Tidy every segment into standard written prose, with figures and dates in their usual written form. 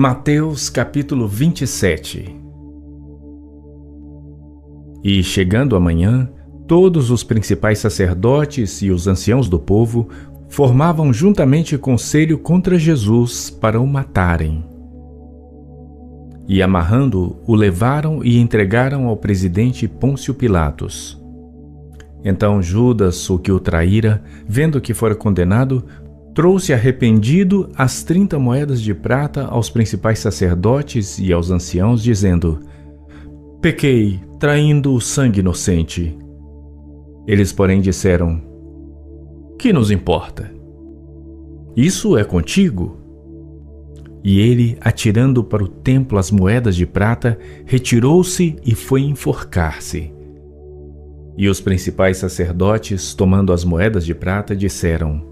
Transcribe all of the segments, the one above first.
Mateus capítulo 27. E chegando a manhã, todos os principais sacerdotes e os anciãos do povo formavam juntamente conselho contra Jesus para o matarem. E amarrando-o, o levaram e entregaram ao presidente Pôncio Pilatos. Então Judas, o que o traíra, vendo que fora condenado, trouxe arrependido as 30 moedas de prata aos principais sacerdotes e aos anciãos, dizendo: Pequei, traindo o sangue inocente. Eles, porém, disseram: Que nos importa? Isso é contigo. E ele, atirando para o templo as moedas de prata, retirou-se e foi enforcar-se. E os principais sacerdotes, tomando as moedas de prata, disseram: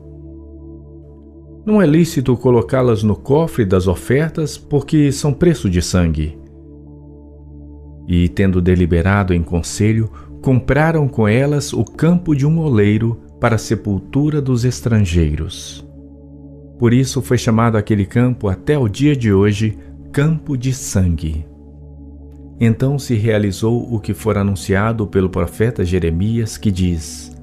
Não é lícito colocá-las no cofre das ofertas, porque são preço de sangue. E, tendo deliberado em conselho, compraram com elas o campo de um oleiro para a sepultura dos estrangeiros. Por isso foi chamado aquele campo até o dia de hoje Campo de Sangue. Então se realizou o que fora anunciado pelo profeta Jeremias, que diz: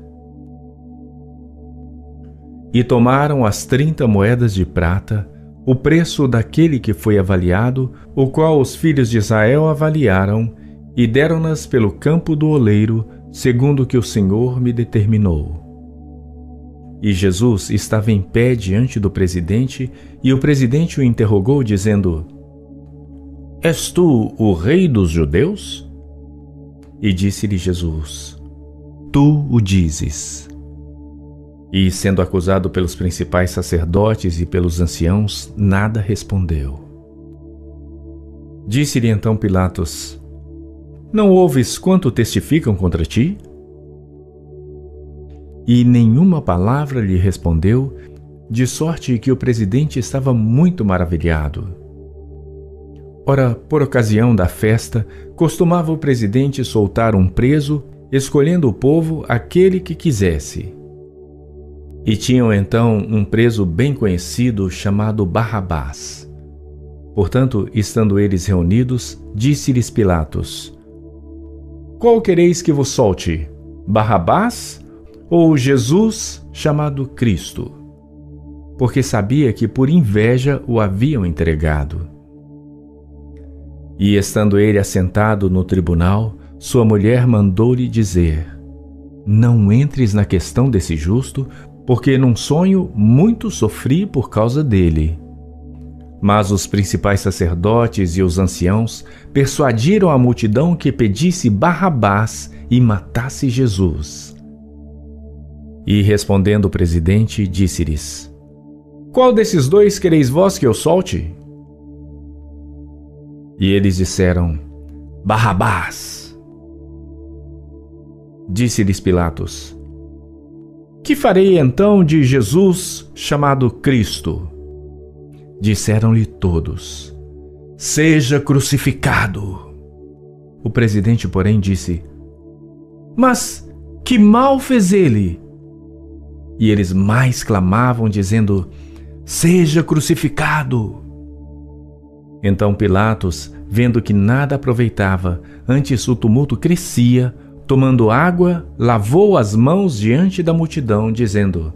E tomaram as 30 moedas de prata, o preço daquele que foi avaliado, o qual os filhos de Israel avaliaram, e deram-nas pelo campo do oleiro, segundo o que o Senhor me determinou. E Jesus estava em pé diante do presidente, e o presidente o interrogou, dizendo: És tu o rei dos judeus? E disse-lhe Jesus: Tu o dizes. E, sendo acusado pelos principais sacerdotes e pelos anciãos, nada respondeu. Disse-lhe então Pilatos: Não ouves quanto testificam contra ti? E nenhuma palavra lhe respondeu, de sorte que o presidente estava muito maravilhado. Ora, por ocasião da festa, costumava o presidente soltar um preso, escolhendo o povo aquele que quisesse. E tinham então um preso bem conhecido chamado Barrabás. Portanto, estando eles reunidos, disse-lhes Pilatos: Qual quereis que vos solte, Barrabás ou Jesus chamado Cristo? Porque sabia que por inveja o haviam entregado. E estando ele assentado no tribunal, sua mulher mandou-lhe dizer: Não entres na questão desse justo, porque num sonho muito sofri por causa dele. Mas os principais sacerdotes e os anciãos persuadiram a multidão que pedisse Barrabás e matasse Jesus. E respondendo o presidente, disse-lhes: Qual desses dois quereis vós que eu solte? E eles disseram: Barrabás. Disse-lhes Pilatos: Que farei então de Jesus chamado Cristo? Disseram-lhe todos: Seja crucificado. O presidente, porém, disse: Mas que mal fez ele? E eles mais clamavam, dizendo: Seja crucificado. Então Pilatos, vendo que nada aproveitava, antes o tumulto crescia, tomando água, lavou as mãos diante da multidão, dizendo: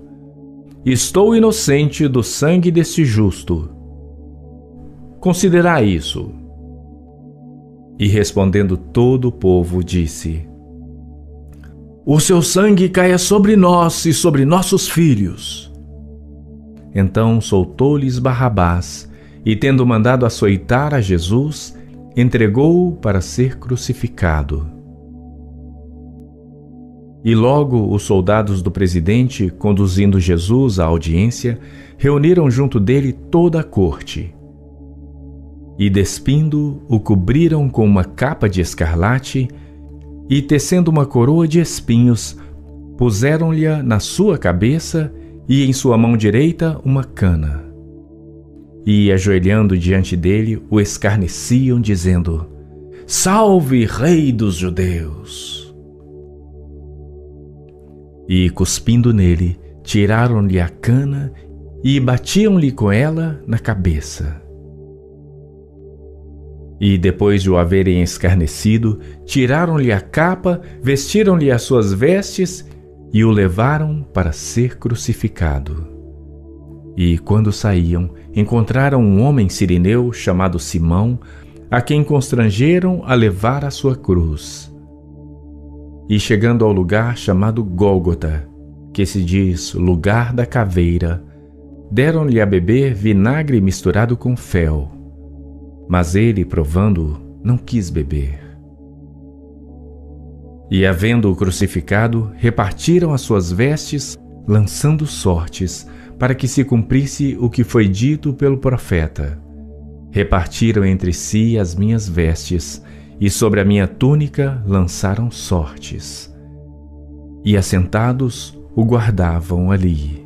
Estou inocente do sangue deste justo. Considerai isso. E respondendo todo o povo, disse: O seu sangue caia sobre nós e sobre nossos filhos. Então soltou-lhes Barrabás, e tendo mandado açoitar a Jesus, entregou-o para ser crucificado. E logo os soldados do presidente, conduzindo Jesus à audiência, reuniram junto dele toda a corte. E despindo, o cobriram com uma capa de escarlate, e tecendo uma coroa de espinhos, puseram-lhe na sua cabeça e em sua mão direita uma cana. E, ajoelhando diante dele, o escarneciam, dizendo: Salve, Rei dos Judeus! E, cuspindo nele, tiraram-lhe a cana e batiam-lhe com ela na cabeça. E depois de o haverem escarnecido, tiraram-lhe a capa, vestiram-lhe as suas vestes e o levaram para ser crucificado. E quando saíam, encontraram um homem cireneu chamado Simão, a quem constrangeram a levar a sua cruz. E chegando ao lugar chamado Gólgota, que se diz lugar da caveira, deram-lhe a beber vinagre misturado com fel. Mas ele, provando-o, não quis beber. E, havendo-o crucificado, repartiram as suas vestes, lançando sortes, para que se cumprisse o que foi dito pelo profeta: repartiram entre si as minhas vestes, e sobre a minha túnica lançaram sortes. E assentados, o guardavam ali.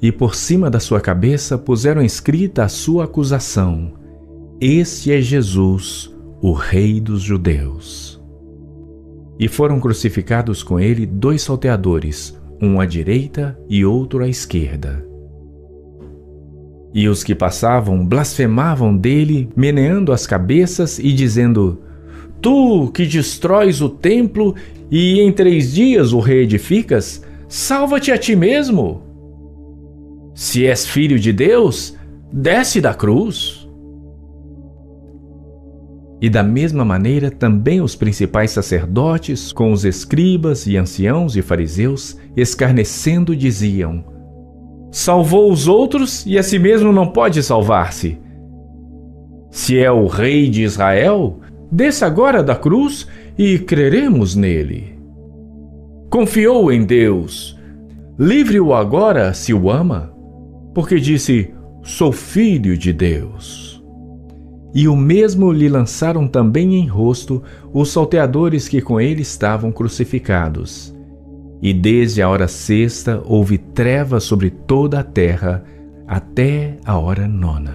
E por cima da sua cabeça puseram escrita a sua acusação: Este é Jesus, o Rei dos Judeus. E foram crucificados com ele 2 salteadores, um à direita e outro à esquerda. E os que passavam blasfemavam dele, meneando as cabeças e dizendo: Tu que destróis o templo e em 3 dias o reedificas, salva-te a ti mesmo. Se és filho de Deus, desce da cruz. E da mesma maneira também os principais sacerdotes, com os escribas e anciãos e fariseus, escarnecendo, diziam: Salvou os outros e a si mesmo não pode salvar-se. Se é o Rei de Israel, desça agora da cruz e creremos nele. Confiou em Deus, livre-o agora se o ama, porque disse: Sou filho de Deus. E o mesmo lhe lançaram também em rosto os salteadores que com ele estavam crucificados. E desde a hora 6ª houve trevas sobre toda a terra até a hora 9ª.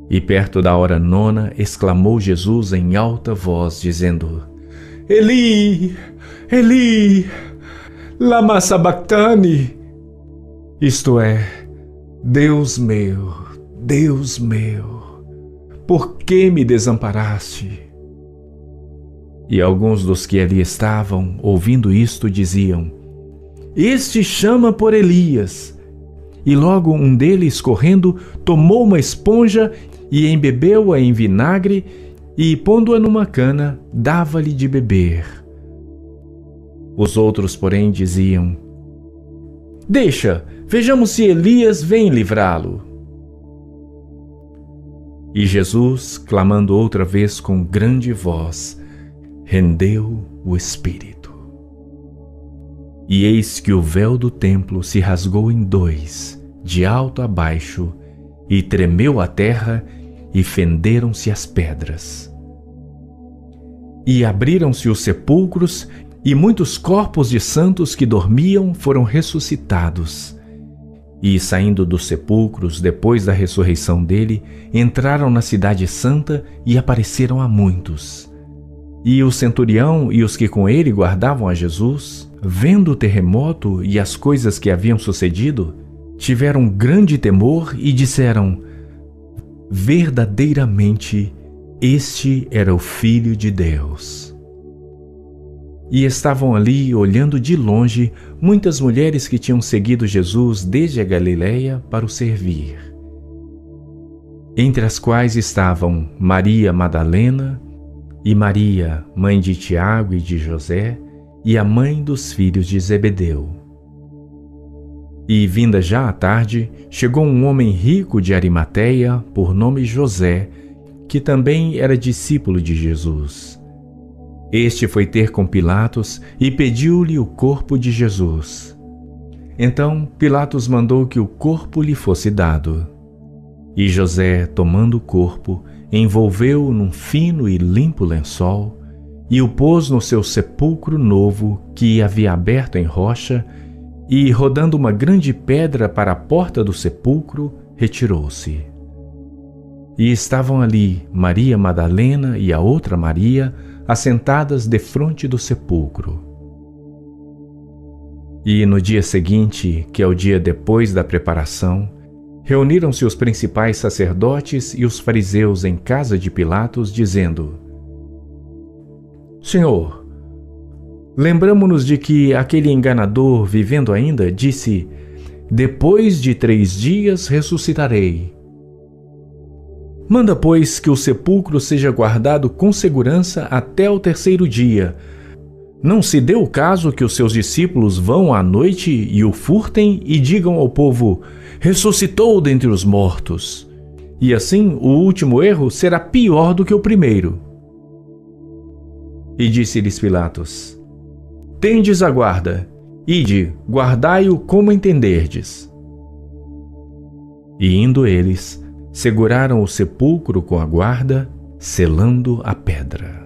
E perto da hora 9ª exclamou Jesus em alta voz, dizendo: Eli, Eli, lama sabactani? Isto é, Deus meu, por que me desamparaste? E alguns dos que ali estavam, ouvindo isto, diziam: Este chama por Elias. E logo um deles, correndo, tomou uma esponja e embebeu-a em vinagre e, pondo-a numa cana, dava-lhe de beber. Os outros, porém, diziam: Deixa, vejamos se Elias vem livrá-lo. E Jesus, clamando outra vez com grande voz, rendeu o espírito. E eis que o véu do templo se rasgou em 2, de alto a baixo, e tremeu a terra, e fenderam-se as pedras. E abriram-se os sepulcros, e muitos corpos de santos que dormiam foram ressuscitados. E, saindo dos sepulcros, depois da ressurreição dele, entraram na cidade santa e apareceram a muitos. E o centurião e os que com ele guardavam a Jesus, vendo o terremoto e as coisas que haviam sucedido, tiveram grande temor e disseram: Verdadeiramente, este era o Filho de Deus. E estavam ali, olhando de longe, muitas mulheres que tinham seguido Jesus desde a Galileia para o servir. Entre as quais estavam Maria Madalena e Maria, mãe de Tiago e de José, e a mãe dos filhos de Zebedeu. E, vinda já a tarde, chegou um homem rico de Arimateia, por nome José, que também era discípulo de Jesus. Este foi ter com Pilatos e pediu-lhe o corpo de Jesus. Então Pilatos mandou que o corpo lhe fosse dado. E José, tomando o corpo, envolveu-o num fino e limpo lençol e o pôs no seu sepulcro novo que havia aberto em rocha, e, rodando uma grande pedra para a porta do sepulcro, retirou-se. E estavam ali Maria Madalena e a outra Maria, assentadas defronte do sepulcro. E no dia seguinte, que é o dia depois da preparação, Reuniram-se os principais sacerdotes e os fariseus em casa de Pilatos, dizendo: Senhor, lembramo-nos de que aquele enganador, vivendo ainda, disse: depois de 3 dias ressuscitarei. Manda, pois, que o sepulcro seja guardado com segurança até o 3º dia. Não se dê o caso que os seus discípulos vão à noite e o furtem e digam ao povo: ressuscitou dentre os mortos. E assim o último erro será pior do que o primeiro. E disse-lhes Pilatos: tendes a guarda, ide, guardai-o como entenderdes. E indo eles, seguraram o sepulcro com a guarda, selando a pedra.